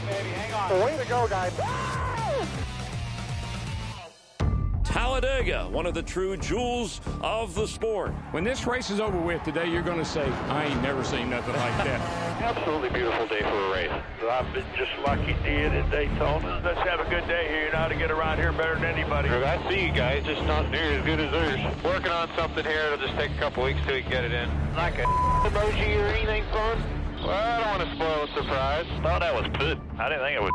baby. Hang on. Way to go, guys. Talladega, one of the true jewels of the sport. When this race is over with today, you're going to say, I ain't never seen nothing like that. Absolutely beautiful day for a race. I've been just like you did at Daytona. Let's have a good day here. You know how to get around here better than anybody. I see you guys, just not near as good as theirs. Working on something here. It'll just take a couple weeks till we can get it in. Like a emoji or anything fun? Well, I don't want to spoil a surprise. Thought that was good. I didn't think it would.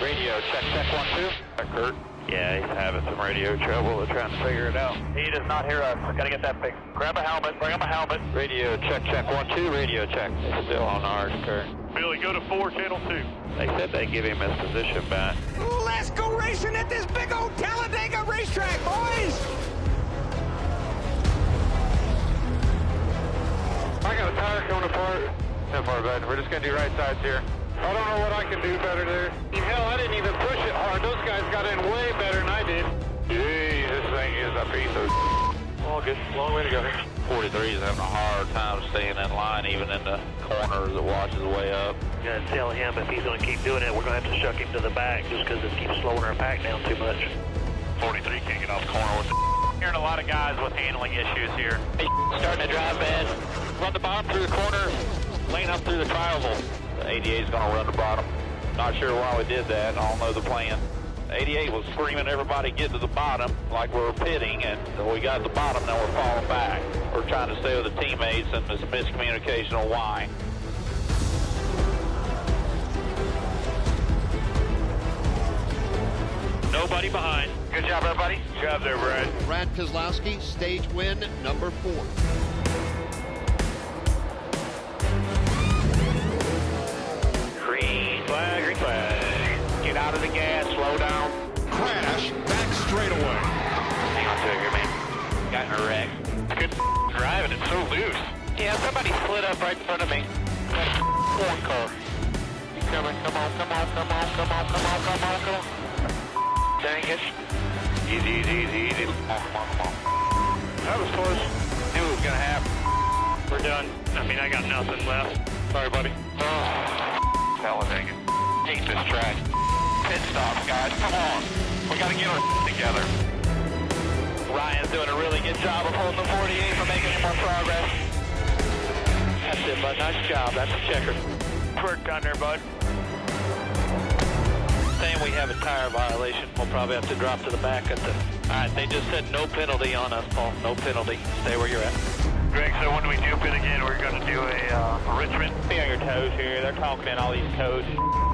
Radio, check, 1, 2. Kurt. Yeah, he's having some radio trouble. They're trying to figure it out. He does not hear us. Got to get that fixed. Grab a helmet. Bring him a helmet. Radio, check, 1, 2. Radio, check. It's still on ours, Kurt. Billy, go to 4, channel 2. They said they'd give him his position back. Let's go racing at this big old Talladega racetrack, boys! I got a tire coming apart. So far, bud. We're just going to do right sides here. I don't know what I can do better there. Hell, I didn't even push it hard. Those guys got in way better than I did. Jeez, this thing is a piece of all good. Long way to go. 43 is having a hard time staying in line, even in the corner that washes way up. I'm going to tell him if he's going to keep doing it, we're going to have to shuck him to the back just because it keeps slowing our pack down too much. 43 can't get off the corner with the hearing a lot of guys with handling issues here. Hey, starting to drive bad. Run the bottom through the corner, lane up through the tri-oval. The 88 is going to run the bottom. Not sure why we did that. I don't know the plan. 88 was screaming everybody get to the bottom like we were pitting, and we got to the bottom, now we're falling back. We're trying to stay with the teammates, and there's miscommunication on why. Nobody behind. Good job, everybody. Good job there, Brad. Brad Keselowski, stage win number 4. Green flag, green flag. Get out of the gas, slow down. Crash back straightaway. Hang on to it here, man. Got in a wreck. Good driving, it's so loose. Yeah, somebody slid up right in front of me. One car. He's coming, come on. Dang it. Easy. Come on. That was close. Knew it was gonna happen. We're done. I got nothing left. Sorry, buddy. Talladega. Hate this track. Pit stop, guys. Come on. We got to get our together. Ryan's doing a really good job of holding the 48 for making more progress. That's it, bud. Nice job. That's a checker. Work on there, bud. Saying we have a tire violation. We'll probably have to drop to the back at the... All right, they just said no penalty on us, Paul. No penalty. Stay where you're at. Greg, so when do we jump in again? We're going to do a Richmond. Be on your toes here. They're talking in all these codes.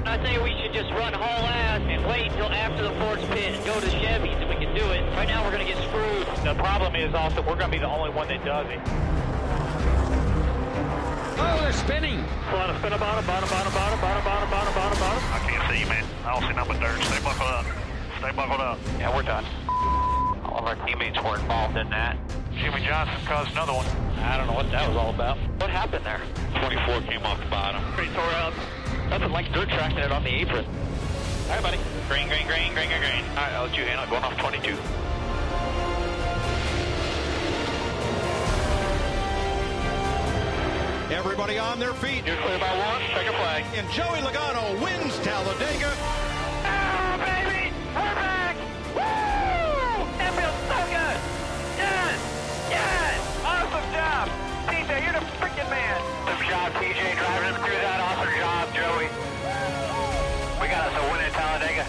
I think we should just run haul ass and wait until after the Ford's pit and go to Chevy's and we can do it. Right now we're going to get screwed. The problem is also we're going to be the only one that does it. Oh, they're spinning. Bottom. I can't see, man. I don't see nothing but dirt. Stay buckled up. Yeah, we're done. All of our teammates were involved in that. Jimmy Johnson caused another one. I don't know what that was all about. What happened there? 24 came off the bottom. Pretty tore up. Nothing like dirt track there on the apron. All right, buddy. Green. All right, I'll let you handle it. Going off 22. Everybody on their feet. You're clear by 1. Check a flag. And Joey Logano wins Talladega. Oh, baby! We're back! Woo! That feels so good! Yes! Awesome job. TJ, you're the freaking man. Good job, TJ, driving us through that. Awesome job, Joey. We got us a win at Talladega.